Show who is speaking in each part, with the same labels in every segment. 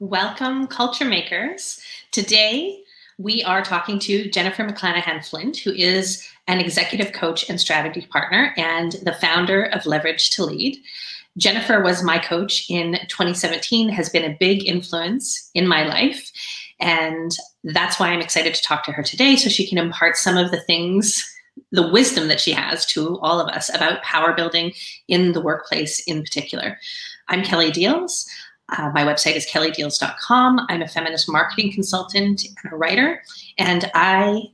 Speaker 1: Welcome, culture makers. Today, we are talking to Jennifer McClanahan-Flint, who is an executive coach and strategy partner and the founder of Leverage to Lead. Jennifer was my coach in 2017, has been a big influence in my life. And that's why I'm excited to talk to her today so she can impart some of the things, the wisdom that she has to all of us about power building in the workplace in particular. I'm Kelly Diels. My website is kellydiels.com. I'm a feminist marketing consultant and a writer, and I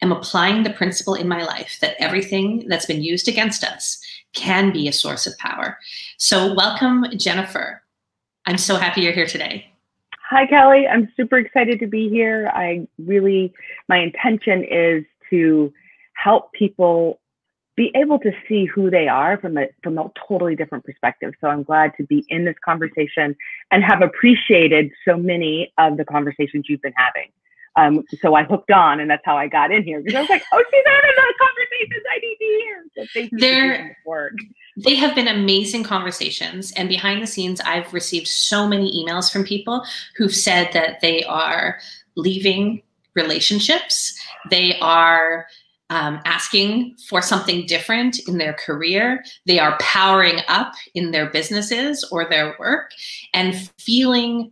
Speaker 1: am applying the principle in my life that everything that's been used against us can be a source of power. So welcome, Jennifer. I'm so happy you're here today.
Speaker 2: Hi, Kelly. I'm super excited to be here. My intention is to help people be able to see who they are from a totally different perspective. So I'm glad to be in this conversation and have appreciated so many of the conversations you've been having. So I hooked on, and that's how I got in here, because I was like, oh, she's having those conversations I need to hear. So thank you for doing this work.
Speaker 1: They have been amazing conversations, and behind the scenes, I've received so many emails from people who've said that they are leaving relationships. They are asking for something different in their career. They are powering up in their businesses or their work and feeling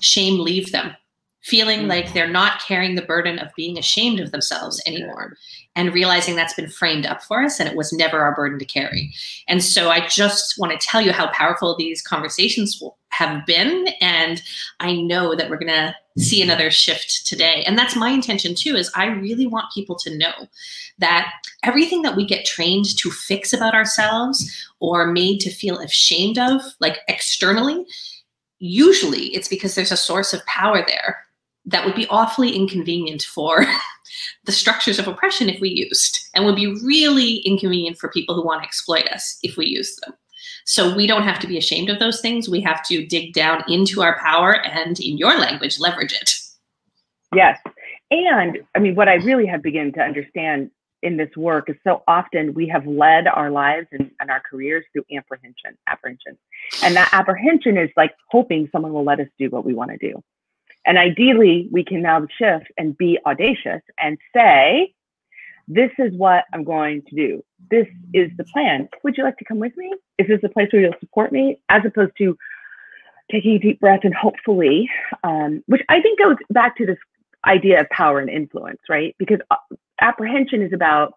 Speaker 1: shame leave them, feeling like they're not carrying the burden of being ashamed of themselves anymore, and realizing that's been framed up for us and it was never our burden to carry. And so I just want to tell you how powerful these conversations have been. And I know that we're going to see another shift today. And that's my intention too, is I really want people to know that everything that we get trained to fix about ourselves or made to feel ashamed of, like externally, usually it's because there's a source of power there that would be awfully inconvenient for the structures of oppression if we used, and would be really inconvenient for people who want to exploit us if we used them. So we don't have to be ashamed of those things. We have to dig down into our power and, in your language, leverage it. Yes.
Speaker 2: And I mean, what I really have begun to understand in this work is so often we have led our lives and our careers through apprehension. And that apprehension is like hoping someone will let us do what we want to do. And ideally, we can now shift and be audacious and say, this is what I'm going to do. This is the plan. Would you like to come with me? Is this a place where you'll support me? As opposed to taking a deep breath and hopefully, which I think goes back to this idea of power and influence, right? Because apprehension is about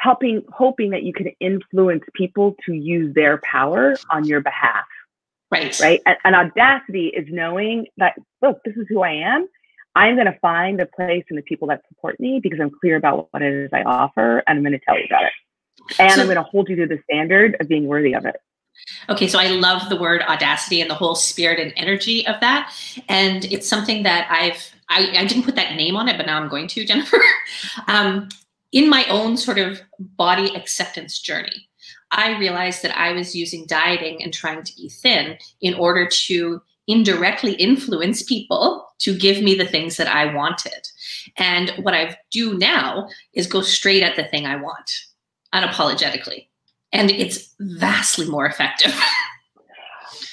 Speaker 2: hoping that you can influence people to use their power on your behalf. Right. And audacity is knowing that, look, this is who I am. I'm going to find the place and the people that support me because I'm clear about what it is I offer, and I'm going to tell you about it. And I'm going to hold you to the standard of being worthy of it.
Speaker 1: Okay, so I love the word audacity and the whole spirit and energy of that. And it's something that I didn't put that name on it, but now I'm going to, Jennifer. In my own sort of body acceptance journey, I realized that I was using dieting and trying to be thin in order to indirectly influence people to give me the things that I wanted. And what I do now is go straight at the thing I want, unapologetically. And it's vastly more effective.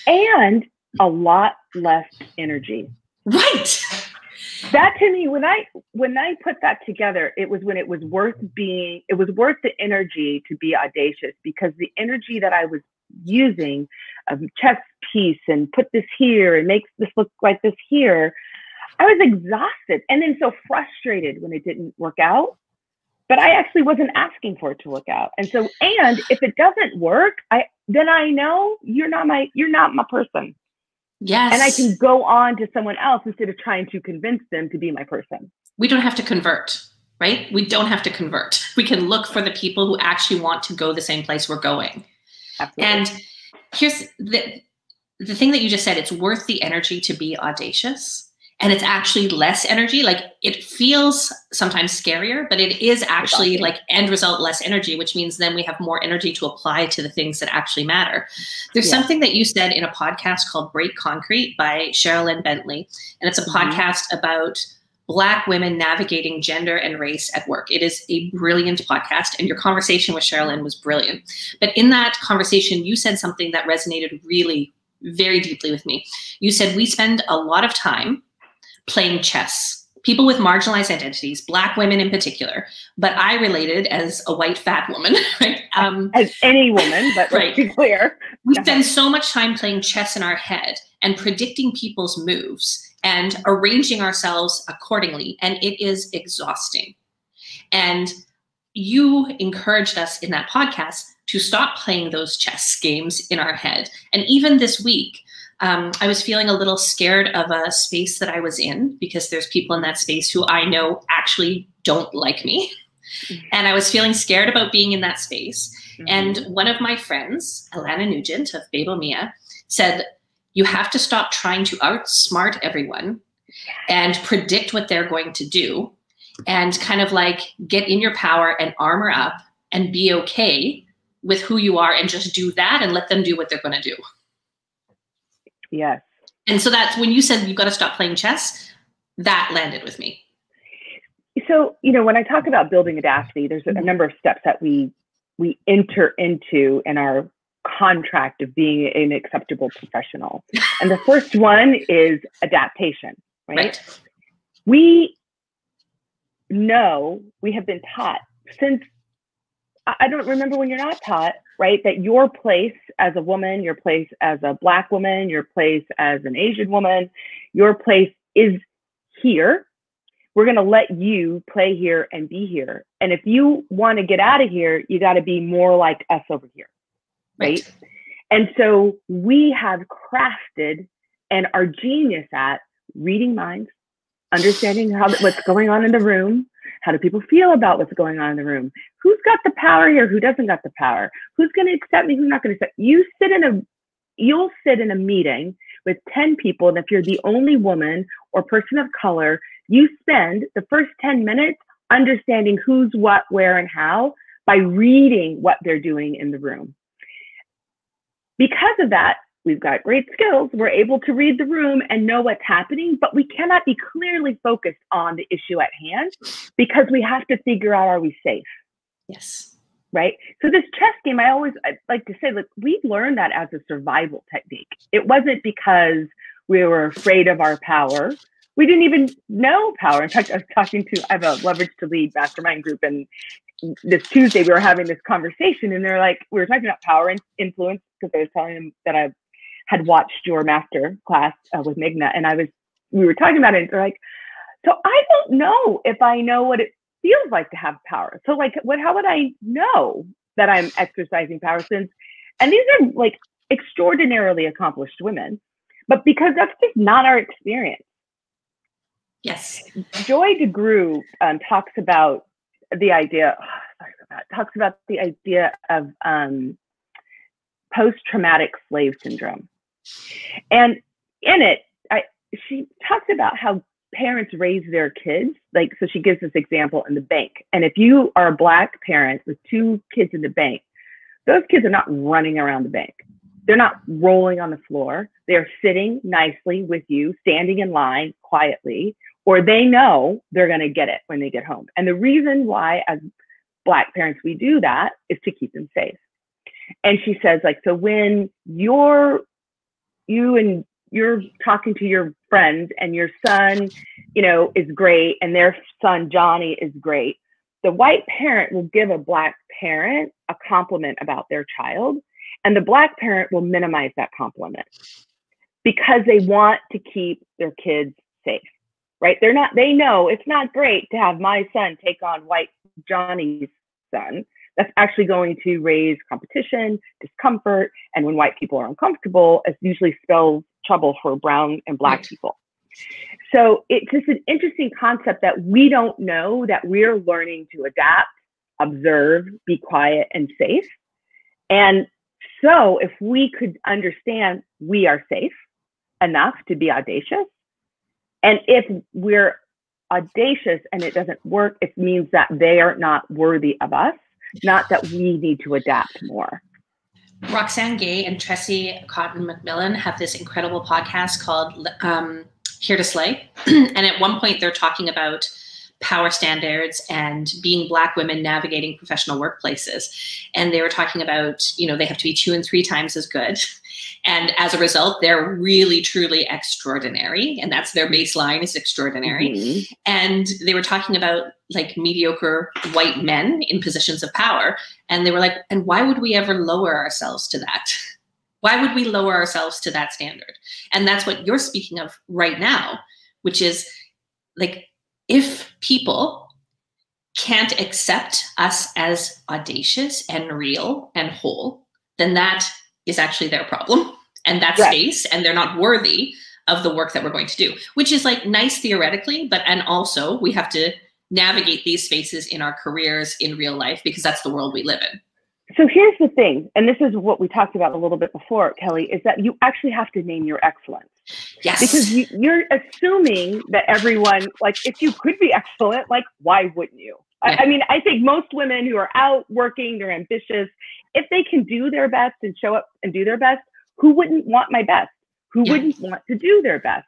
Speaker 2: And a lot less energy.
Speaker 1: Right.
Speaker 2: That to me, when I put that together, it was when it was worth the energy to be audacious, because the energy that I was using of chest piece and put this here and make this look like this here, I was exhausted and then so frustrated when it didn't work out. But I actually wasn't asking for it to work out. And so, and if it doesn't work, then I know you're not my person.
Speaker 1: Yes.
Speaker 2: And I can go on to someone else instead of trying to convince them to be my person.
Speaker 1: We don't have to convert, right? We don't have to convert. We can look for the people who actually want to go the same place we're going.
Speaker 2: Absolutely.
Speaker 1: And here's the thing that you just said, it's worth the energy to be audacious. And it's actually less energy. Like, it feels sometimes scarier, but it is actually like end result less energy, which means then we have more energy to apply to the things that actually matter. There's something that you said in a podcast called Break Concrete by Cheryl-Lyn Bentley. And it's a podcast about Black women navigating gender and race at work. It is a brilliant podcast, and your conversation with Cheryl-Lyn was brilliant. But in that conversation, you said something that resonated really very deeply with me. You said we spend a lot of time playing chess. People with marginalized identities, Black women in particular, but I related as a white fat woman, right?
Speaker 2: As any woman, but let's be clear.
Speaker 1: We spend so much time playing chess in our head and predicting people's moves and arranging ourselves accordingly, and it is exhausting. And you encouraged us in that podcast to stop playing those chess games in our head. And even this week, I was feeling a little scared of a space that I was in because there's people in that space who I know actually don't like me. And I was feeling scared about being in that space. And one of my friends, Alana Nugent of Babel Mia, said, you have to stop trying to outsmart everyone and predict what they're going to do and kind of like get in your power and armor up and be okay with who you are and just do that and let them do what they're going to do.
Speaker 2: Yes.
Speaker 1: And so that's when you said you've got to stop playing chess, that landed with me.
Speaker 2: So, you know, when I talk about building audacity, there's a number of steps that we enter into in our contract of being an acceptable professional. And the first one is adaptation, right? We know, we have been taught since, I don't remember when you're not taught, right? That your place as a woman, your place as a Black woman, your place as an Asian woman, your place is here. We're going to let you play here and be here. And if you want to get out of here, you got to be more like us over here, right? And so we have crafted and are genius at reading minds, understanding what's going on in the room. How do people feel about what's going on in the room? Who's got the power here? Who doesn't got the power? Who's going to accept me? Who's not going to accept? You'll sit in a meeting with 10 people. And if you're the only woman or person of color, you spend the first 10 minutes understanding who's what, where, and how by reading what they're doing in the room. Because of that, we've got great skills. We're able to read the room and know what's happening, but we cannot be clearly focused on the issue at hand because we have to figure out, are we safe?
Speaker 1: Yes.
Speaker 2: Right? So this chess game, I like to say, look, we learned that as a survival technique. It wasn't because we were afraid of our power. We didn't even know power. In fact, I have a Leverage to Lead mastermind group, and this Tuesday we were having this conversation, and they're like, we were talking about power and influence because I was telling them that I had watched your master class with Migna, and we were talking about it, and they're like, so I don't know if I know what it feels like to have power. So like, how would I know that I'm exercising power since, and these are like extraordinarily accomplished women, but because that's just not our experience.
Speaker 1: Yes.
Speaker 2: Joy DeGruy talks about the idea of post-traumatic slave syndrome. And in it, she talks about how parents raise their kids. Like, so she gives this example in the bank. And if you are a Black parent with 2 kids in the bank, those kids are not running around the bank. They're not rolling on the floor. They're sitting nicely with you, standing in line quietly, or they know they're going to get it when they get home. And the reason why, as Black parents, we do that is to keep them safe. And she says, like, so when you're talking to your friends and your son, is great, and their son, Johnny, is great, the white parent will give a Black parent a compliment about their child, and the Black parent will minimize that compliment because they want to keep their kids safe, right? They know it's not great to have my son take on white Johnny's son. That's actually going to raise competition, discomfort, and when white people are uncomfortable, it usually spells trouble for brown and Black people. So it's just an interesting concept that we don't know, that we're learning to adapt, observe, be quiet, and safe. And so if we could understand we are safe enough to be audacious, and if we're audacious and it doesn't work, it means that they are not worthy of us, not that we need to adapt more.
Speaker 1: Roxane Gay and Tressie Cotton McMillan have this incredible podcast called Here to Slay. And at one point they're talking about power standards and being Black women navigating professional workplaces. And they were talking about, they have to be 2 and 3 times as good. And as a result, they're really, truly extraordinary. And that's their baseline, is extraordinary.
Speaker 2: Mm-hmm.
Speaker 1: And they were talking about like mediocre white men in positions of power. And they were like, and why would we ever lower ourselves to that? Why would we lower ourselves to that standard? And that's what you're speaking of right now, which is like, if people can't accept us as audacious and real and whole, then that is actually their problem and that space, and they're not worthy of the work that we're going to do, which is like nice theoretically, but, and also we have to navigate these spaces in our careers in real life, because that's the world we live in.
Speaker 2: So here's the thing, and this is what we talked about a little bit before, Kelly, is that you actually have to name your excellence.
Speaker 1: Yes.
Speaker 2: Because you're assuming that everyone, like, if you could be excellent, like, why wouldn't you? Yeah. I mean, I think most women who are out working, they're ambitious. If they can do their best and show up and do their best, who wouldn't want my best? Who wouldn't want to do their best?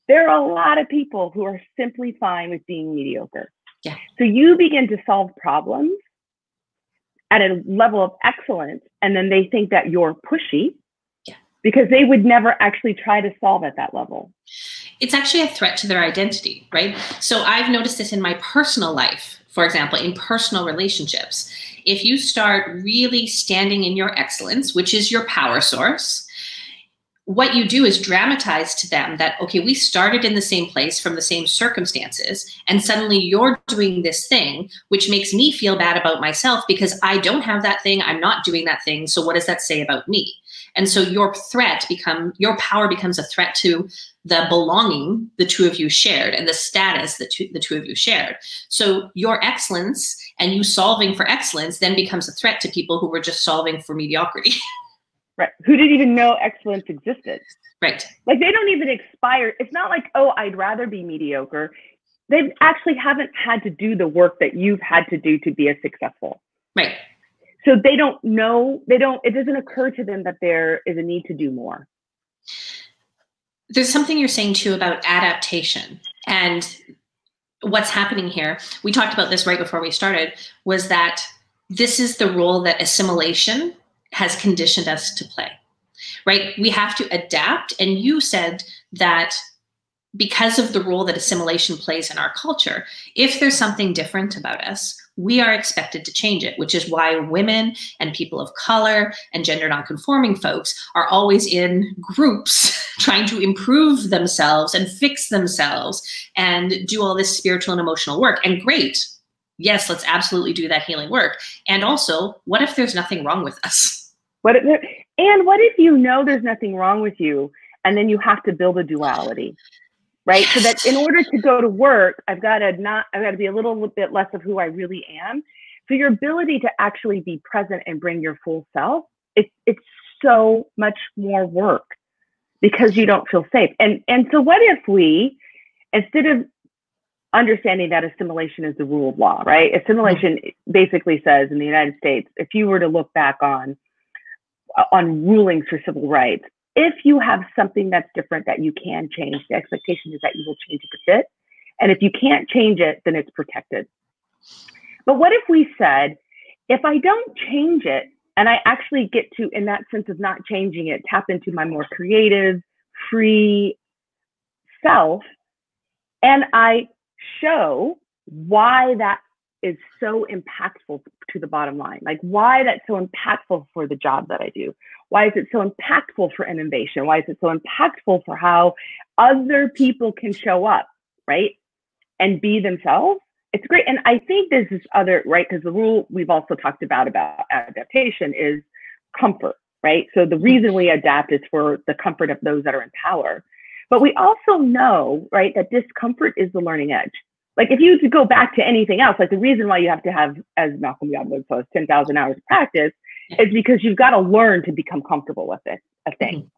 Speaker 2: There are a lot of people who are simply fine with being mediocre.
Speaker 1: Yeah.
Speaker 2: So you begin to solve problems at a level of excellence, and then they think that you're pushy, because they would never actually try to solve at that level.
Speaker 1: It's actually a threat to their identity, right? So I've noticed this in my personal life, for example, in personal relationships. If you start really standing in your excellence, which is your power source, what you do is dramatize to them that, okay, we started in the same place from the same circumstances, and suddenly you're doing this thing, which makes me feel bad about myself because I don't have that thing, I'm not doing that thing, so what does that say about me? And so your power becomes a threat to the belonging the two of you shared and the status that the two of you shared. So your excellence and you solving for excellence then becomes a threat to people who were just solving for mediocrity.
Speaker 2: Right. Who didn't even know excellence existed.
Speaker 1: Right.
Speaker 2: Like, they don't even aspire. It's not like, oh, I'd rather be mediocre. They actually haven't had to do the work that you've had to do to be as successful.
Speaker 1: Right.
Speaker 2: So they don't know, it doesn't occur to them that there is a need to do more.
Speaker 1: There's something you're saying too about adaptation, and what's happening here. We talked about this right before we started, was that this is the role that assimilation has conditioned us to play, right? We have to adapt. And you said that because of the role that assimilation plays in our culture, if there's something different about us, we are expected to change it, which is why women and people of color and gender nonconforming folks are always in groups trying to improve themselves and fix themselves and do all this spiritual and emotional work. And great, yes, let's absolutely do that healing work. And also, what if there's nothing wrong with us?
Speaker 2: What if you know there's nothing wrong with you, and then you have to build a duality? Right. Yes. So that in order to go to work, I've got to be a little bit less of who I really am. So your ability to actually be present and bring your full self, it's so much more work because you don't feel safe. And so what if we, instead of understanding that assimilation is the rule of law, right? Assimilation basically says in the United States, if you were to look back on rulings for civil rights, if you have something that's different that you can change, the expectation is that you will change it to fit. And if you can't change it, then it's protected. But what if we said, if I don't change it, and I actually get to, in that sense of not changing it, tap into my more creative, free self, and I show why that is so impactful to the bottom line, like why that's so impactful for the job that I do. Why is it so impactful for innovation? Why is it so impactful for how other people can show up, right? And be themselves? It's great. And I think there's this other, right? Because the rule we've also talked about adaptation is comfort, right? So the reason we adapt is for the comfort of those that are in power. But we also know, right, that discomfort is the learning edge. Like if you to go back to anything else, like the reason why you have to have, as Malcolm Gladwell says, 10,000 hours of practice is because you've got to learn to become comfortable with it, a thing.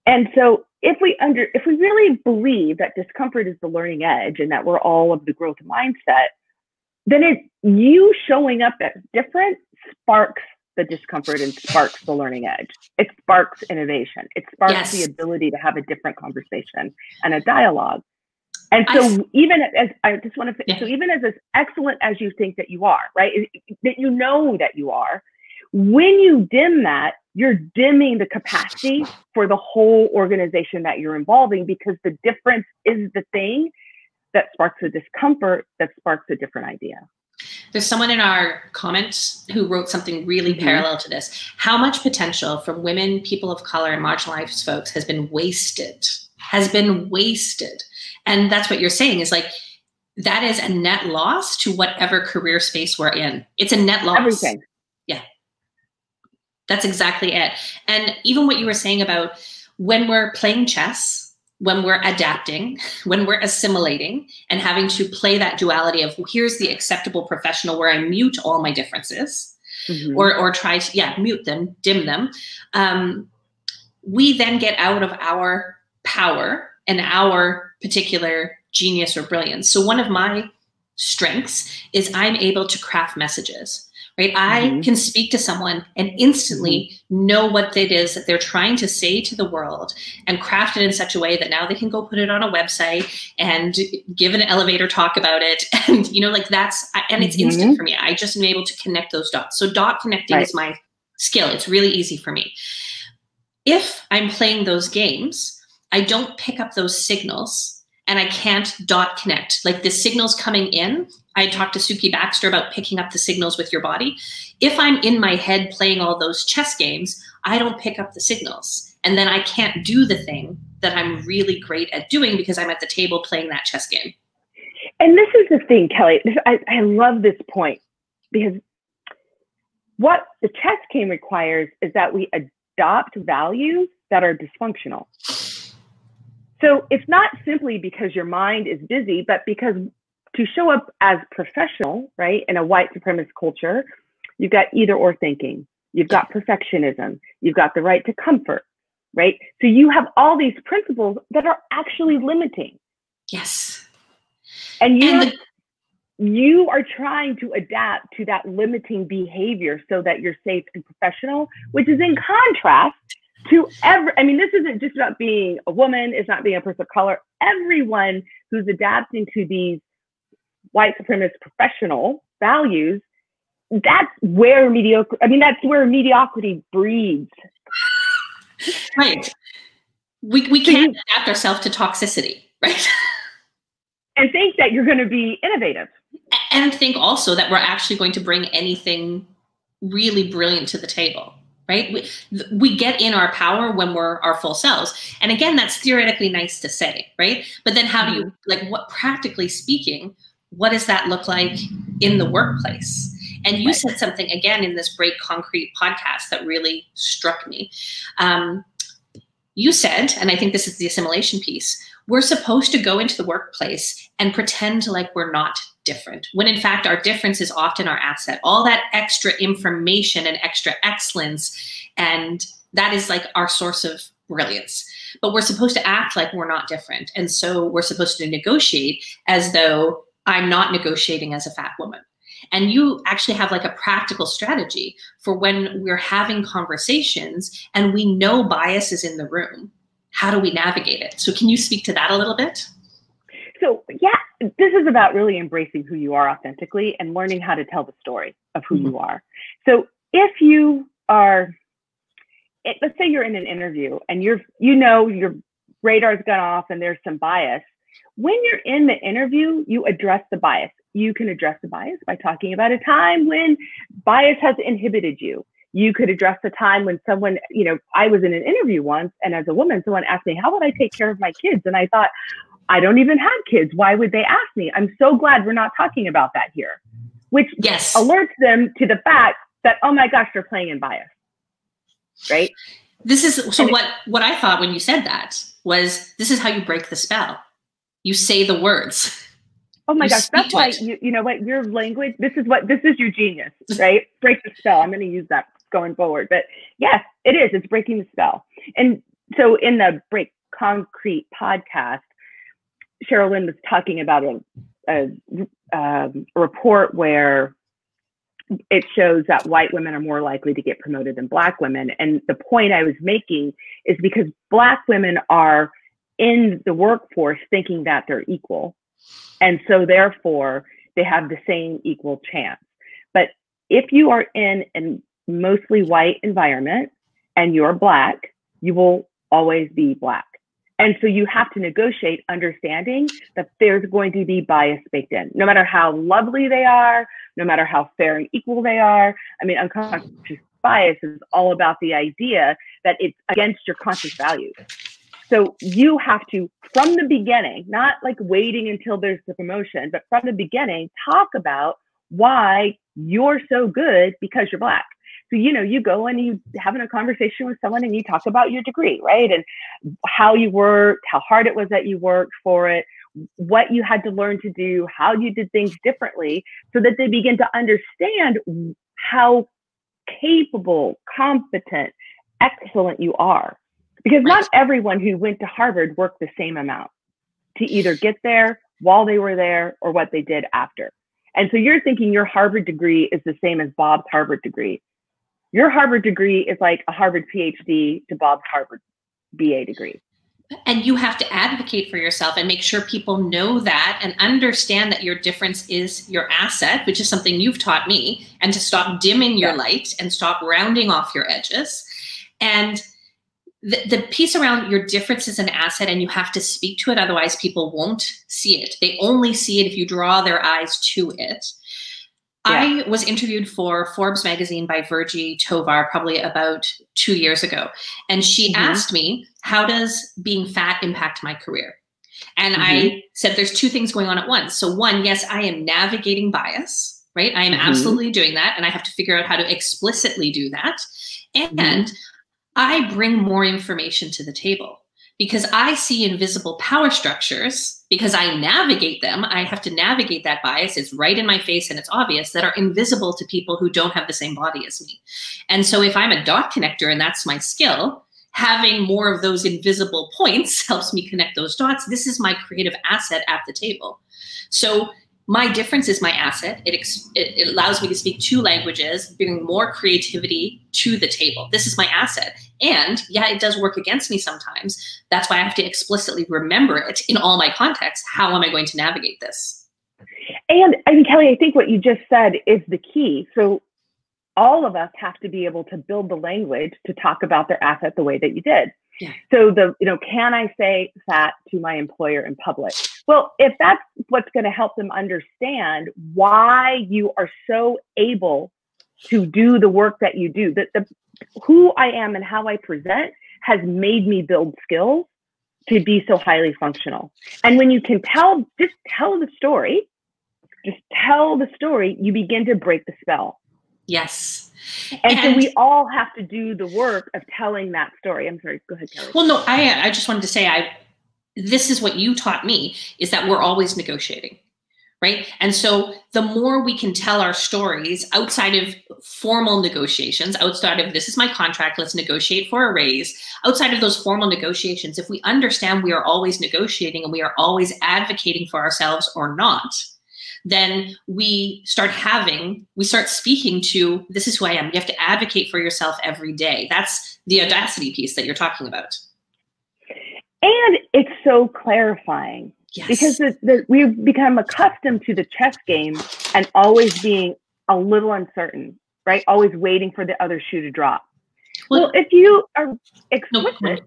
Speaker 2: And so if we really believe that discomfort is the learning edge and that we're all of the growth mindset, then you showing up as different sparks the discomfort and sparks the learning edge. It sparks innovation. It sparks the ability to have a different conversation and a dialogue. And so even as excellent as you think that you are, right, that you know that you are, when you dim that, you're dimming the capacity for the whole organization that you're involving, because the difference is the thing that sparks a discomfort, that sparks a different idea.
Speaker 1: There's someone in our comments who wrote something really parallel to this. How much potential from women, people of color, and marginalized folks has been wasted, And that's what you're saying is like, that is a net loss to whatever career space we're in. It's a net loss.
Speaker 2: Everything.
Speaker 1: Yeah. That's exactly it. And even what you were saying about when we're playing chess, when we're adapting, when we're assimilating and having to play that duality of here's the acceptable professional where I mute all my differences or try to, mute them, dim them. We then get out of our power and our particular genius or brilliance. So one of my strengths is I'm able to craft messages. Right? I can speak to someone and instantly know what it is that they're trying to say to the world and craft it in such a way that now they can go put it on a website and give an elevator talk about it. And, you know, like that's, and it's instant for me. I just am able to connect those dots. So dot connecting is my skill. It's really easy for me. If I'm playing those games, I don't pick up those signals and I can't dot connect. Like the signals coming in, I talked to Suki Baxter about picking up the signals with your body. If I'm in my head playing all those chess games, I don't pick up the signals. And then I can't do the thing that I'm really great at doing because I'm at the table playing that chess game.
Speaker 2: And this is the thing, Kelly. I love this point, because what the chess game requires is that we adopt values that are dysfunctional. So it's not simply because your mind is busy, but because to show up as professional, right, in a white supremacist culture, you've got either or thinking, you've got perfectionism, you've got the right to comfort, right? So you have all these principles that are actually limiting.
Speaker 1: Yes.
Speaker 2: And you are trying to adapt to that limiting behavior so that you're safe and professional, which is in contrast to this isn't just about being a woman, it's not being a person of color. Everyone who's adapting to these white supremacist professional values, that's where mediocrity breeds.
Speaker 1: Right. We can't adapt ourselves to toxicity, right?
Speaker 2: And think that you're going to be innovative.
Speaker 1: And think also that we're actually going to bring anything really brilliant to the table, right? We get in our power when we're our full selves. And again, that's theoretically nice to say, right? But then how do you, what practically speaking, what does that look like in the workplace? And you said something again in this Break Concrete podcast that really struck me. You said, and I think this is the assimilation piece, we're supposed to go into the workplace and pretend like we're not different, when in fact our difference is often our asset. All that extra information and extra excellence, and that is like our source of brilliance. But we're supposed to act like we're not different. And so we're supposed to negotiate as though I'm not negotiating as a fat woman. And you actually have like a practical strategy for when we're having conversations and we know bias is in the room. How do we navigate it? So can you speak to that a little bit?
Speaker 2: So yeah, this is about really embracing who you are authentically and learning how to tell the story of who you are. So if you are, let's say you're in an interview and your radar's gone off and there's some bias. When you're in the interview, you address the bias. You can address the bias by talking about a time when bias has inhibited you. You could address the time when someone, I was in an interview once, and as a woman, someone asked me, how would I take care of my kids? And I thought, I don't even have kids. Why would they ask me? I'm so glad we're not talking about that here, which alerts them to the fact that, oh my gosh, they're playing in bias, right?
Speaker 1: This is, so what I thought when you said that was, this is how you break the spell. You say the words.
Speaker 2: Oh my gosh, that's why, you know what, your language, this is your genius, right? Break the spell. I'm going to use that going forward. But yes, it is. It's breaking the spell. And so in the Break Concrete podcast, Cheryl-Lyn was talking about a report where it shows that white women are more likely to get promoted than Black women. And the point I was making is because Black women are in the workforce thinking that they're equal. And so therefore they have the same equal chance. But if you are in a mostly white environment, and you're Black, you will always be Black. And so you have to negotiate understanding that there's going to be bias baked in, no matter how lovely they are, no matter how fair and equal they are. I mean, unconscious bias is all about the idea that it's against your conscious values. So you have to, from the beginning, not like waiting until there's the promotion, but from the beginning, talk about why you're so good because you're Black. So, you know, you go and you having a conversation with someone and you talk about your degree, right? And how you worked, how hard it was that you worked for it, what you had to learn to do, how you did things differently, so that they begin to understand how capable, competent, excellent you are. Because not everyone who went to Harvard worked the same amount to either get there while they were there or what they did after. And so you're thinking your Harvard degree is the same as Bob's Harvard degree. Your Harvard degree is like a Harvard PhD to Bob's Harvard BA degree.
Speaker 1: And you have to advocate for yourself and make sure people know that and understand that your difference is your asset, which is something you've taught me, and to stop dimming your light and stop rounding off your edges. And the piece around your difference is an asset, and you have to speak to it. Otherwise, people won't see it. They only see it if you draw their eyes to it. I was interviewed for Forbes magazine by Virgie Tovar probably about 2 years ago. And she asked me, how does being fat impact my career? And I said, there's two things going on at once. So one, yes, I am navigating bias, right? I am absolutely doing that. And I have to figure out how to explicitly do that. And I bring more information to the table because I see invisible power structures. Because I navigate them, I have to navigate that bias. It's right in my face and it's obvious, that are invisible to people who don't have the same body as me. And so if I'm a dot connector and that's my skill, having more of those invisible points helps me connect those dots. This is my creative asset at the table. So my difference is my asset. It allows me to speak two languages, bring more creativity to the table. This is my asset. And yeah, it does work against me sometimes. That's why I have to explicitly remember it in all my contexts. How am I going to navigate this?
Speaker 2: And I mean, Kelly, I think what you just said is the key. So all of us have to be able to build the language to talk about their asset the way that you did. Yeah. So can I say fat to my employer in public? Well, if that's what's going to help them understand why you are so able to do the work that you do, that who I am and how I present has made me build skills to be so highly functional. And when you can just tell the story, you begin to break the spell.
Speaker 1: Yes.
Speaker 2: And so we all have to do the work of telling that story. I'm sorry, go ahead, Kelly.
Speaker 1: Well, no, I just wanted to say, this is what you taught me, is that we're always negotiating, right? And so the more we can tell our stories outside of formal negotiations, outside of this is my contract, let's negotiate for a raise, outside of those formal negotiations, if we understand we are always negotiating and we are always advocating for ourselves or not, then we start speaking to, this is who I am. You have to advocate for yourself every day. That's the audacity piece that you're talking about.
Speaker 2: And it's so clarifying. Yes. Because we've become accustomed to the chess game and always being a little uncertain, right? Always waiting for the other shoe to drop. Well, if you are explicit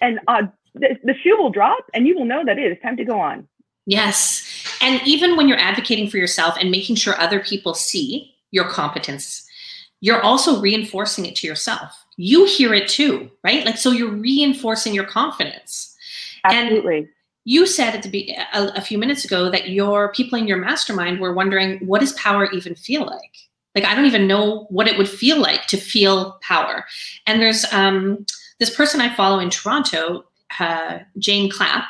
Speaker 2: and the shoe will drop and you will know that it is time to go on.
Speaker 1: Yes. And even when you're advocating for yourself and making sure other people see your competence, you're also reinforcing it to yourself. You hear it too, right? Like, so you're reinforcing your confidence.
Speaker 2: Absolutely.
Speaker 1: And you said a few minutes ago that your people in your mastermind were wondering, what does power even feel like? Like, I don't even know what it would feel like to feel power. And there's this person I follow in Toronto, Jane Clapp,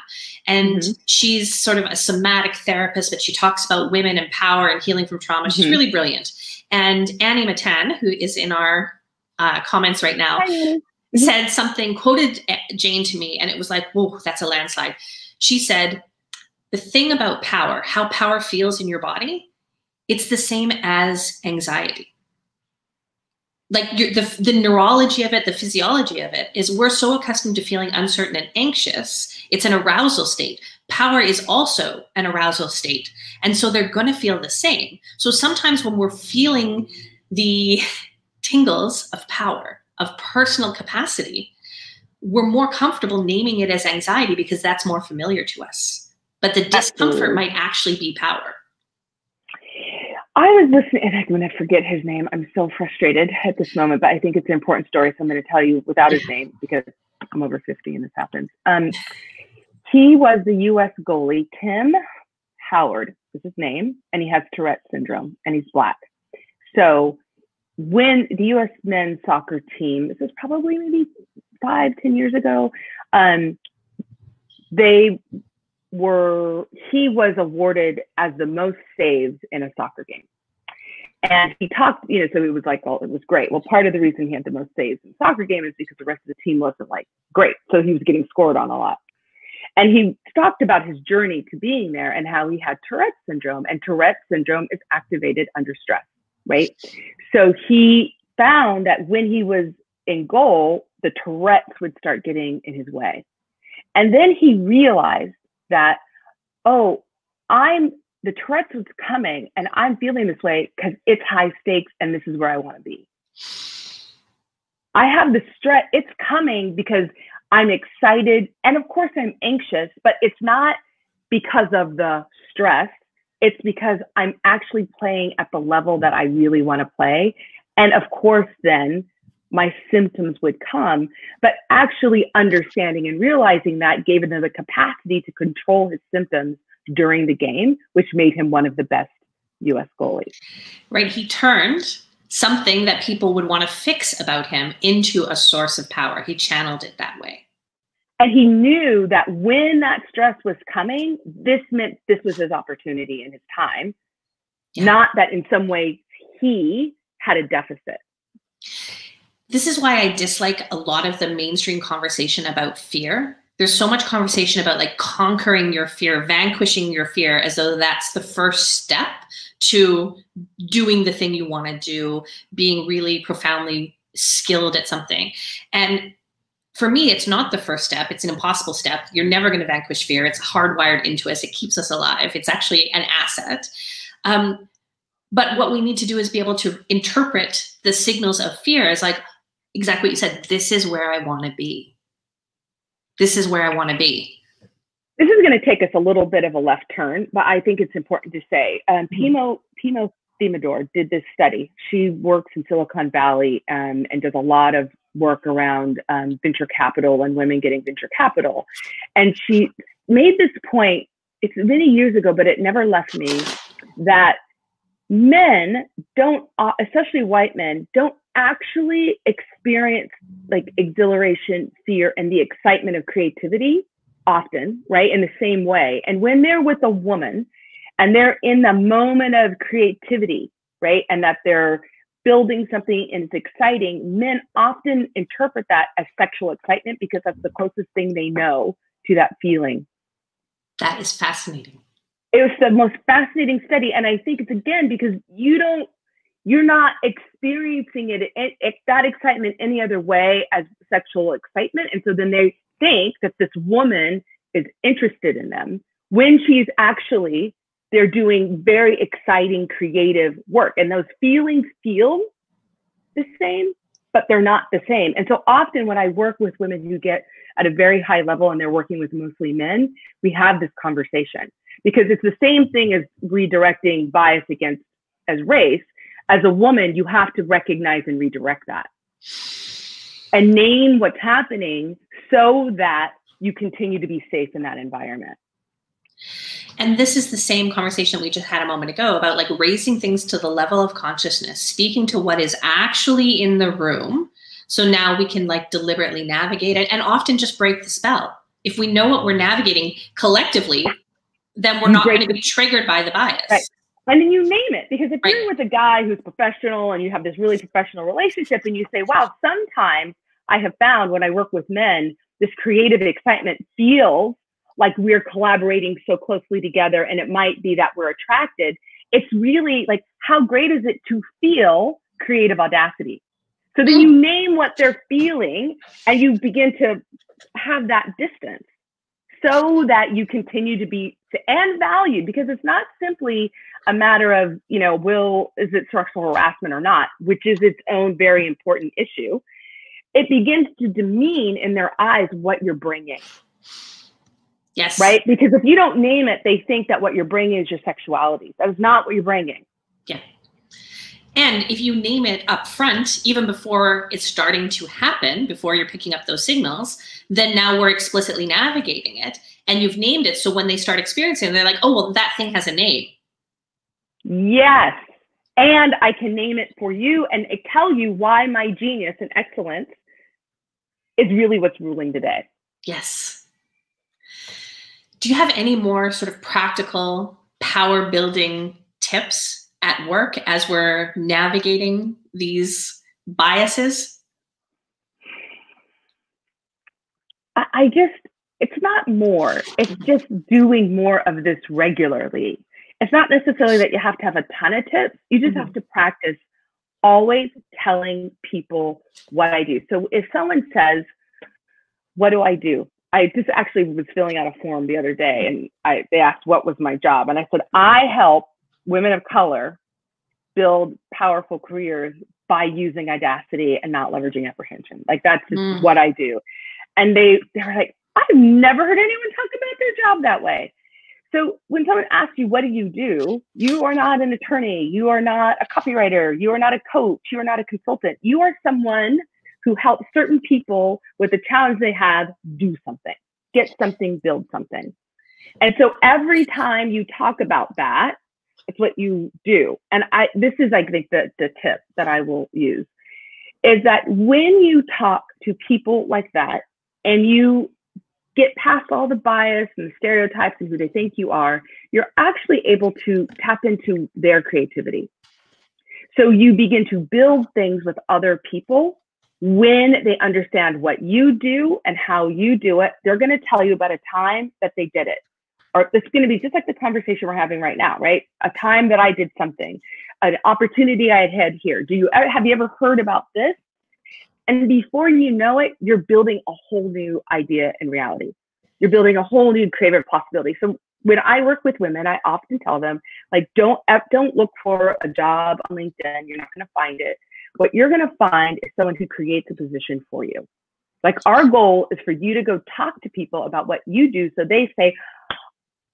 Speaker 1: and she's sort of a somatic therapist, but she talks about women and power and healing from trauma. She's really brilliant. And Annie Matan, who is in our comments right now, said something, quoted Jane to me, and it was like, whoa, that's a landslide. She said, the thing about power, how power feels in your body, it's the same as anxiety. Like the neurology of it, the physiology of it is we're so accustomed to feeling uncertain and anxious. It's an arousal state. Power is also an arousal state. And so they're going to feel the same. So sometimes when we're feeling the tingles of power, of personal capacity, we're more comfortable naming it as anxiety because that's more familiar to us. But the discomfort might actually be power.
Speaker 2: I was listening, and I'm going to forget his name. I'm so frustrated at this moment, but I think it's an important story, so I'm going to tell you without his name because I'm over 50 and this happens. He was the U.S. goalie. Tim Howard is his name, and he has Tourette syndrome, and he's Black. So when the U.S. men's soccer team, this is probably maybe 5-10 years ago, he was awarded as the most saves in a soccer game. And he talked, so it was like, well, it was great. Well, part of the reason he had the most saves in the soccer game is because the rest of the team wasn't like great. So he was getting scored on a lot. And he talked about his journey to being there and how he had Tourette syndrome, and Tourette syndrome is activated under stress, right? So he found that when he was in goal, the Tourette's would start getting in his way. And then he realized that, the Tourette's was coming and I'm feeling this way because it's high stakes and this is where I want to be. I have the stress, it's coming because I'm excited and of course I'm anxious, but it's not because of the stress. It's because I'm actually playing at the level that I really want to play. And of course then my symptoms would come, but actually understanding and realizing that gave him the capacity to control his symptoms during the game, which made him one of the best U.S. goalies.
Speaker 1: Right. He turned something that people would want to fix about him into a source of power. He channeled it that way.
Speaker 2: And he knew that when that stress was coming, this meant this was his opportunity and his time, not that in some way he had a deficit.
Speaker 1: This is why I dislike a lot of the mainstream conversation about fear. There's so much conversation about like conquering your fear, vanquishing your fear, as though that's the first step to doing the thing you want to do, being really profoundly skilled at something. And for me, it's not the first step. It's an impossible step. You're never going to vanquish fear. It's hardwired into us. It keeps us alive. It's actually an asset. But what we need to do is be able to interpret the signals of fear as like, exactly what you said, this is where I want to be. This is where I want to be.
Speaker 2: This is going to take us a little bit of a left turn, but I think it's important to say, Pimo Theodore did this study. She works in Silicon Valley and does a lot of work around venture capital and women getting venture capital. And she made this point, it's many years ago, but it never left me, that men don't, especially white men, don't actually experience like exhilaration, fear, and the excitement of creativity often, right? In the same way. And when they're with a woman and they're in the moment of creativity, right? And that they're building something and it's exciting, men often interpret that as sexual excitement because that's the closest thing they know to that feeling.
Speaker 1: That is fascinating.
Speaker 2: It was the most fascinating study. And I think it's again, because you're not experiencing that excitement any other way as sexual excitement. And so then they think that this woman is interested in them when she's actually, they're doing very exciting, creative work. And those feelings feel the same, but they're not the same. And so often when I work with women who get at a very high level and they're working with mostly men, we have this conversation because it's the same thing as redirecting bias against as race. As a woman, you have to recognize and redirect that and name what's happening so that you continue to be safe in that environment.
Speaker 1: And this is the same conversation we just had a moment ago about like raising things to the level of consciousness, speaking to what is actually in the room. So now we can like deliberately navigate it and often just break the spell. If we know what we're navigating collectively, then we're not going to be triggered by the bias.
Speaker 2: Right. And then you name it, because if you're with a guy who's professional and you have this really professional relationship and you say, wow, sometimes I have found when I work with men, this creative excitement feels like we're collaborating so closely together and it might be that we're attracted. It's really like, how great is it to feel creative audacity? So then you name what they're feeling and you begin to have that distance so that you continue to be and valued, because it's not simply a matter of, is it sexual harassment or not, which is its own very important issue. it begins to demean in their eyes what you're bringing.
Speaker 1: Yes.
Speaker 2: Right? Because if you don't name it, they think that what you're bringing is your sexuality. That is not what you're bringing.
Speaker 1: Yeah. And if you name it up front, even before it's starting to happen, before you're picking up those signals, then now we're explicitly navigating it and you've named it. So when they start experiencing it, they're like, oh, well, that thing has a name.
Speaker 2: Yes. And I can name it for you and tell you why my genius and excellence is really what's ruling the day.
Speaker 1: Yes. Do you have any more sort of practical power building tips at work as we're navigating these biases?
Speaker 2: It's not more. It's just doing more of this regularly. It's not necessarily that you have to have a ton of tips. You just have to practice always telling people what I do. So if someone says, what do I do? I just actually was filling out a form the other day and they asked what was my job. And I said, I help women of color build powerful careers by using audacity and not leveraging apprehension. Like that's just what I do. And they were like, I've never heard anyone talk about their job that way. So when someone asks you, what do? You are not an attorney. You are not a copywriter. You are not a coach. You are not a consultant. You are someone who helps certain people with the challenge they have do something, get something, build something. And so every time you talk about that, it's what you do. And this is, I think, the tip that I will use is that when you talk to people like that and you get past all the bias and the stereotypes and who they think you are, you're actually able to tap into their creativity. So you begin to build things with other people. When they understand what you do and how you do it, they're going to tell you about a time that they did it. Or it's going to be just like the conversation we're having right now, right? A time that I did something, an opportunity I had here. Have you ever heard about this? And before you know it, you're building a whole new idea and reality. You're building a whole new creative possibility. So when I work with women, I often tell them, like, don't look for a job on LinkedIn. You're not going to find it. What you're going to find is someone who creates a position for you. Like our goal is for you to go talk to people about what you do. So they say,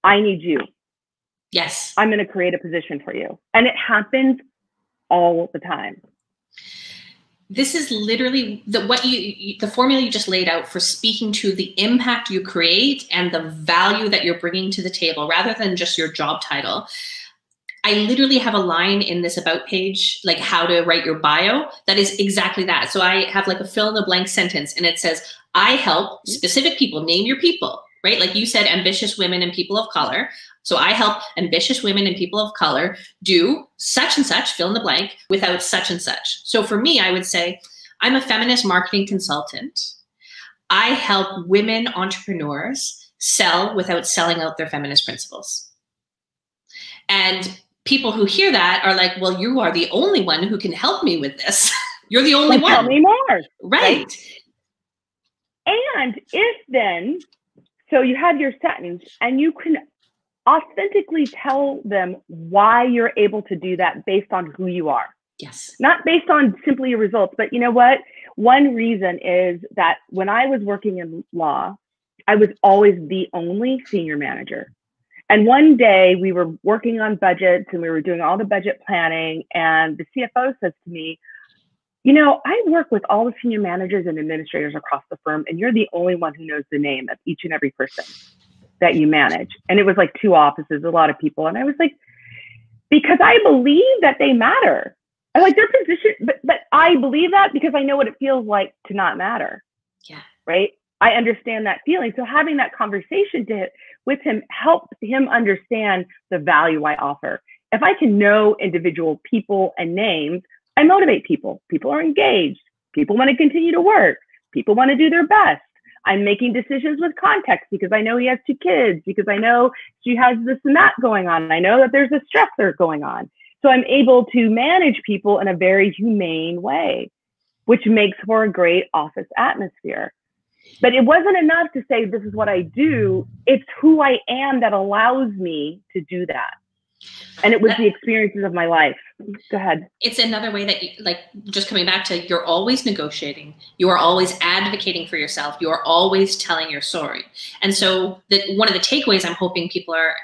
Speaker 2: I need you.
Speaker 1: Yes.
Speaker 2: I'm going to create a position for you. And it happens all the time.
Speaker 1: This is literally the formula you just laid out for speaking to the impact you create and the value that you're bringing to the table rather than just your job title. I literally have a line in this about page, like how to write your bio, that is exactly that. So I have like a fill in the blank sentence and it says, I help specific people, name your people, right? Like you said, ambitious women and people of color. So I help ambitious women and people of color do such and such, fill in the blank, without such and such. So for me, I would say, I'm a feminist marketing consultant. I help women entrepreneurs sell without selling out their feminist principles. And people who hear that are like, well, you are the only one who can help me with this. You're the only one.
Speaker 2: Tell me more.
Speaker 1: Right.
Speaker 2: And if then, so you have your sentence and you can authentically tell them why you're able to do that based on who you are.
Speaker 1: Yes.
Speaker 2: Not based on simply your results, but you know what? One reason is that when I was working in law, I was always the only senior manager. And one day we were working on budgets and we were doing all the budget planning. And the CFO says to me, you know, I work with all the senior managers and administrators across the firm, and you're the only one who knows the name of each and every person that you manage. And it was like 2 offices, a lot of people. And I was like, because I believe that they matter. I like their position, but I believe that because I know what it feels like to not matter.
Speaker 1: Yeah.
Speaker 2: Right. I understand that feeling. So having that conversation with him helps him understand the value I offer. If I can know individual people and names, I motivate people. People are engaged. People want to continue to work. People want to do their best. I'm making decisions with context because I know he has 2 kids, because I know she has this and that going on. And I know that there's a stressor going on. So I'm able to manage people in a very humane way, which makes for a great office atmosphere. But it wasn't enough to say, this is what I do. It's who I am that allows me to do that. And it was the experiences of my life. Go ahead.
Speaker 1: It's another way that, like, just coming back to, you're always negotiating. You are always advocating for yourself. You are always telling your story. And so one of the takeaways I'm hoping people are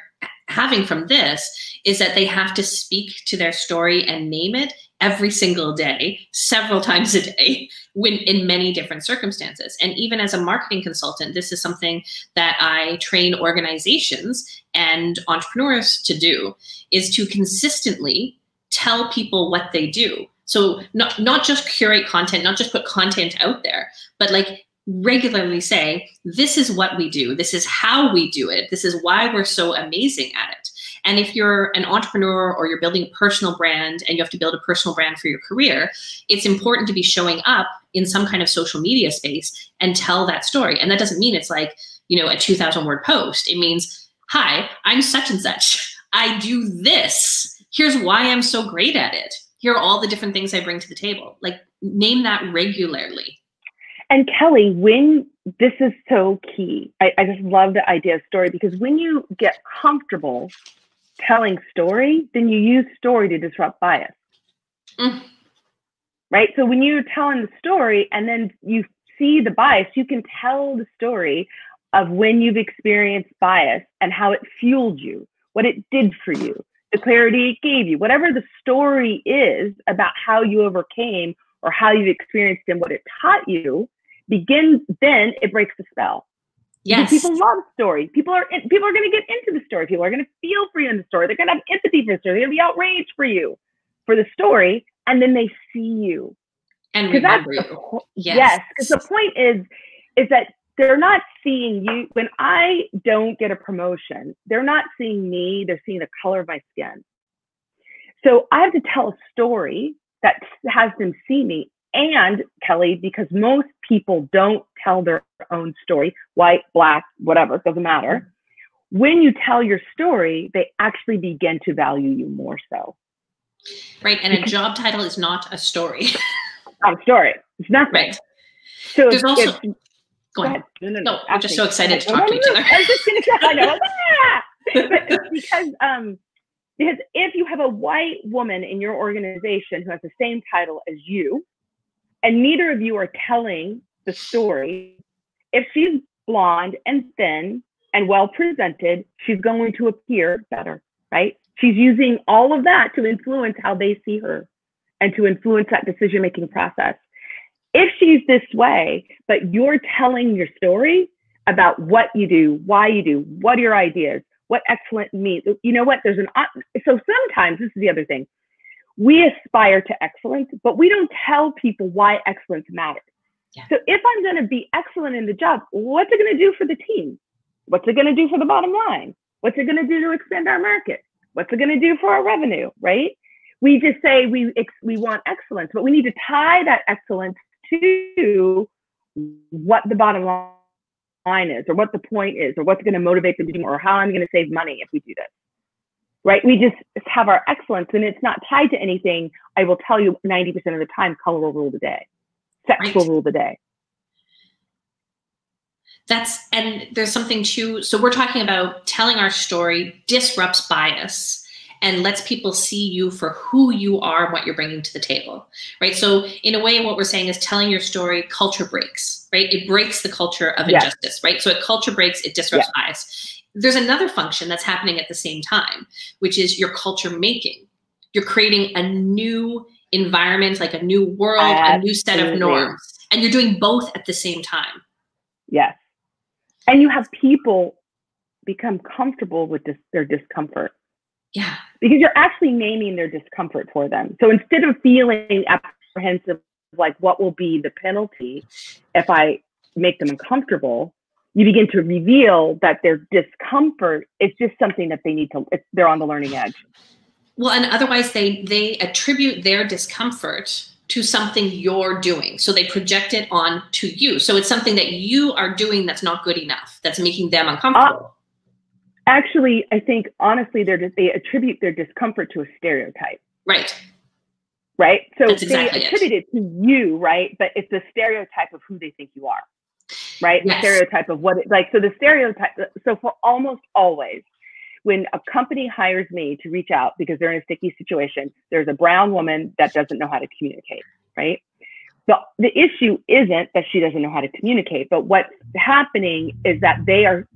Speaker 1: having from this is that they have to speak to their story and name it every single day, several times a day, in many different circumstances. And even as a marketing consultant, this is something that I train organizations and entrepreneurs to do, is to consistently tell people what they do. So not just curate content, not just put content out there, but like regularly say, this is what we do. This is how we do it. This is why we're so amazing at it. And if you're an entrepreneur or you're building a personal brand and you have to build a personal brand for your career, it's important to be showing up in some kind of social media space and tell that story. And that doesn't mean it's like, you know, a 2,000 word post. It means, hi, I'm such and such. I do this. Here's why I'm so great at it. Here are all the different things I bring to the table. Like, name that regularly.
Speaker 2: And Kelly, this is so key. I just love the idea of story, because when you get comfortable telling story, then you use story to disrupt bias. Right? So when you're telling the story and then you see the bias, you can tell the story of when you've experienced bias and how it fueled you, what it did for you, the clarity it gave you, whatever the story is about how you overcame or how you've experienced and what it taught you, then it breaks the spell.
Speaker 1: Yes.
Speaker 2: Because people love story. People are going to get into the story. People are going to feel for you in the story. They're going to have empathy for the story. They're going to be outraged for you, for the story. And then they see you.
Speaker 1: And remember you.
Speaker 2: Yes. Because the point is that they're not seeing you. When I don't get a promotion, they're not seeing me. They're seeing the color of my skin. So I have to tell a story that has them see me. And Kelly, because most people don't tell their own story, white, black, whatever, it doesn't matter. When you tell your story, they actually begin to value you more so.
Speaker 1: Right. And a job title is not a story.
Speaker 2: Not a story. It's nothing.
Speaker 1: Right.
Speaker 2: So
Speaker 1: there's also, go ahead. No, we're just so excited to talk to each other.
Speaker 2: I was just going to say, I know. Because if you have a white woman in your organization who has the same title as you, and neither of you are telling the story, if she's blonde and thin and well presented, she's going to appear better, right? She's using all of that to influence how they see her and to influence that decision-making process. If she's this way, but you're telling your story about what you do, why you do, what are your ideas, what excellent means, you know what, so sometimes, this is the other thing, we aspire to excellence, but we don't tell people why excellence matters. Yeah. So if I'm going to be excellent in the job, what's it going to do for the team? What's it going to do for the bottom line? What's it going to do to expand our market? What's it going to do for our revenue, right? We just say we want excellence, but we need to tie that excellence to what the bottom line is, or what the point is, or what's going to motivate them to do more, or how I'm going to save money if we do this. Right? We just have our excellence, and it's not tied to anything. I will tell you 90% of the time, color will rule the day. Sex will rule the day.
Speaker 1: And there's something too, so we're talking about telling our story disrupts bias and lets people see you for who you are and what you're bringing to the table, right? So in a way, what we're saying is telling your story, culture breaks, right? It breaks the culture of injustice, right? So it culture breaks, it disrupts bias. There's another function that's happening at the same time, which is your culture making. You're creating a new environment, like a new world, a new set of norms, and you're doing both at the same time.
Speaker 2: Yes. And you have people become comfortable with their discomfort.
Speaker 1: Yeah.
Speaker 2: Because you're actually naming their discomfort for them. So instead of feeling apprehensive, like what will be the penalty if I make them uncomfortable, you begin to reveal that their discomfort is just something that they need to, they're on the learning edge.
Speaker 1: Well, and otherwise they attribute their discomfort to something you're doing. So they project it on to you. So it's something that you are doing that's not good enough, that's making them uncomfortable.
Speaker 2: Actually, I think, honestly, they attribute their discomfort to a stereotype.
Speaker 1: Right.
Speaker 2: Right? So
Speaker 1: that's exactly
Speaker 2: they attribute it to you, right? But it's the stereotype of who they think you are. Right?
Speaker 1: Yes.
Speaker 2: The stereotype of what so the stereotype, so for almost always, when a company hires me to reach out because they're in a sticky situation, there's a brown woman that doesn't know how to communicate, right? The issue isn't that she doesn't know how to communicate, but what's happening is that their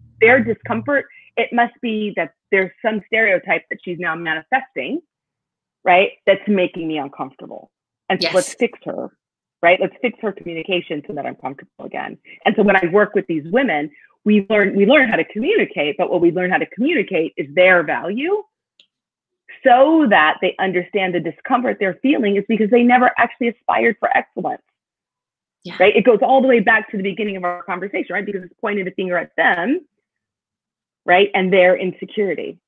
Speaker 2: discomfort, it must be that there's some stereotype that she's now manifesting, right? That's making me uncomfortable. And so let's fix her, right? Let's fix her communication so that I'm comfortable again. And so when I work with these women, we learn how to communicate, but what we learn how to communicate is their value so that they understand the discomfort they're feeling is because they never actually aspired for excellence, right? It goes all the way back to the beginning of our conversation, right? Because it's pointing the finger at them, right? And their insecurity.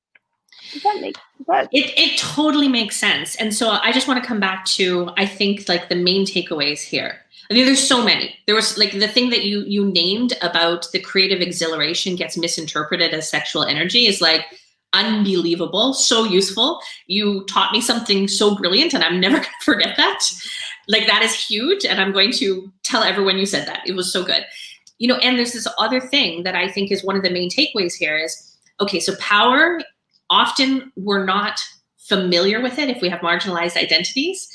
Speaker 2: Does that make sense?
Speaker 1: It totally makes sense. And so I just want to come back to, I think, like the main takeaways here. I mean, there's so many. There was like the thing that you named about the creative exhilaration gets misinterpreted as sexual energy is like unbelievable, so useful. You taught me something so brilliant and I'm never going to forget that. Like that is huge. And I'm going to tell everyone you said that. It was so good. You know, and there's this other thing that I think is one of the main takeaways here is, okay, so power, often we're not familiar with it if we have marginalized identities.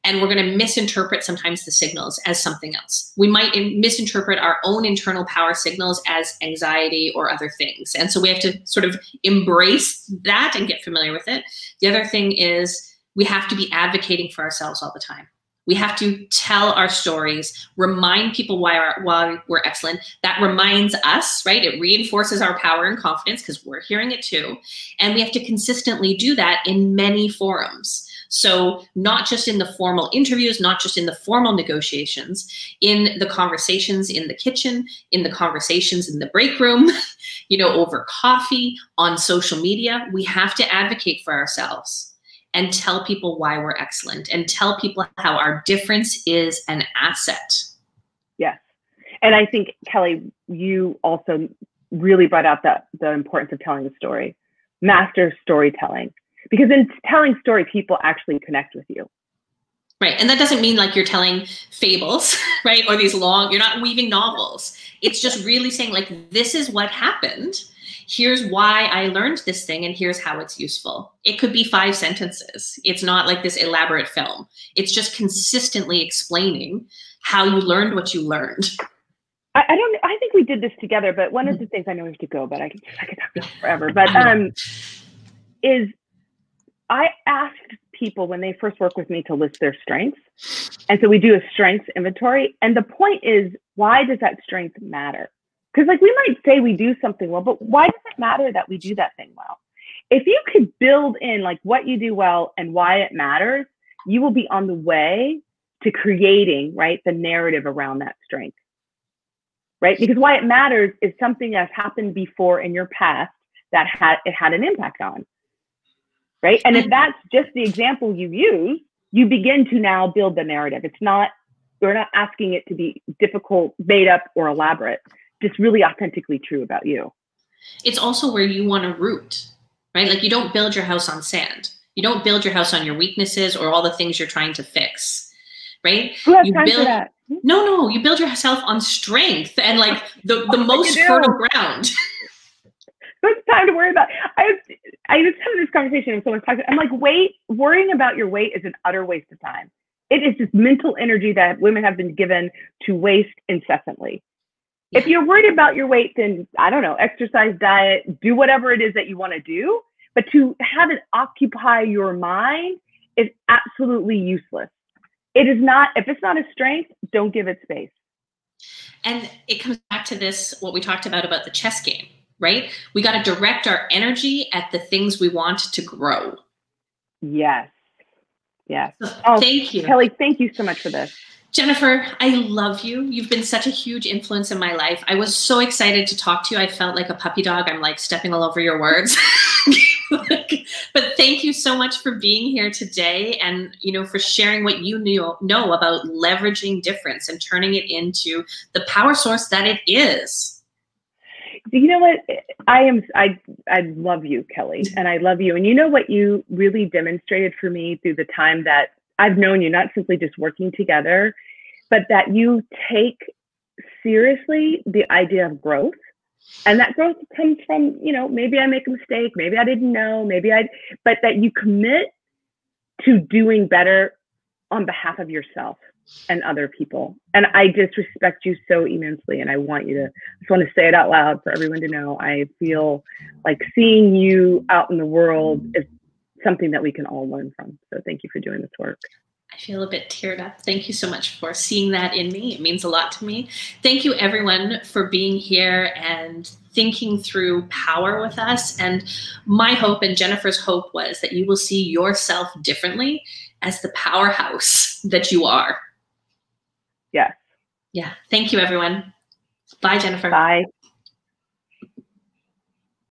Speaker 1: And we're going to misinterpret sometimes the signals as something else. We might misinterpret our own internal power signals as anxiety or other things. And so we have to sort of embrace that and get familiar with it. The other thing is we have to be advocating for ourselves all the time. We have to tell our stories, remind people why we're excellent. That reminds us, right? It reinforces our power and confidence because we're hearing it too. And we have to consistently do that in many forums. So not just in the formal interviews, not just in the formal negotiations, in the conversations in the kitchen, in the conversations in the break room, you know, over coffee, on social media, we have to advocate for ourselves and tell people why we're excellent and tell people how our difference is an asset.
Speaker 2: Yes. And I think, Kelly, you also really brought out the importance of telling a story, master storytelling. Because in telling story, people actually connect with you.
Speaker 1: Right. And that doesn't mean like you're telling fables, right? Or these long, you're not weaving novels. It's just really saying like, this is what happened. Here's why I learned this thing and here's how it's useful. It could be 5 sentences. It's not like this elaborate film. It's just consistently explaining how you learned what you learned.
Speaker 2: I think we did this together, but one of the things, I know we have to go, but I could talk about forever, but is I asked people when they first work with me to list their strengths. And so we do a strengths inventory. And the point is, why does that strength matter? Because like we might say we do something well, but why does it matter that we do that thing well? If you could build in like what you do well and why it matters, you will be on the way to creating, right, the narrative around that strength, right? Because why it matters is something that's happened before in your past that it had an impact on. Right. And if that's just the example you use, you begin to now build the narrative. We're not asking it to be difficult, made up, or elaborate, just really authentically true about you.
Speaker 1: It's also where you want to root, right? Like you don't build your house on sand. You don't build your house on your weaknesses or all the things you're trying to fix, right?
Speaker 2: Who has time for that?
Speaker 1: No, you build yourself on strength and like the most fertile ground.
Speaker 2: It's time to worry about. I just had this conversation with someone talking. I'm like, worrying about your weight is an utter waste of time. It is just mental energy that women have been given to waste incessantly. Yeah. If you're worried about your weight, then I don't know, exercise, diet, do whatever it is that you want to do. But to have it occupy your mind is absolutely useless. It is not. If it's not a strength, don't give it space.
Speaker 1: And it comes back to this, what we talked about the chess game. Right? We got to direct our energy at the things we want to grow.
Speaker 2: Yes. Yes.
Speaker 1: So, thank you.
Speaker 2: Kelly, thank you so much for this.
Speaker 1: Jennifer, I love you. You've been such a huge influence in my life. I was so excited to talk to you. I felt like a puppy dog. I'm like stepping all over your words. But thank you so much for being here today and, you know, for sharing what you know about leveraging difference and turning it into the power source that it is.
Speaker 2: You know what? I love you, Kelly, and I love you. And you know what you really demonstrated for me through the time that I've known you, not simply just working together, but that you take seriously the idea of growth And that growth comes from, you know, maybe I make a mistake, maybe I didn't know, but that you commit to doing better on behalf of yourself and other people. And I just respect you so immensely. And I want you to, just want to say it out loud for everyone to know. I feel like seeing you out in the world is something that we can all learn from. So thank you for doing this work.
Speaker 1: I feel a bit teared up. Thank you so much for seeing that in me. It means a lot to me. Thank you, everyone, for being here and thinking through power with us. And my hope and Jennifer's hope was that you will see yourself differently as the powerhouse that you are.
Speaker 2: Yes.
Speaker 1: Yeah. Thank you, everyone. Bye, Jennifer.
Speaker 2: Bye.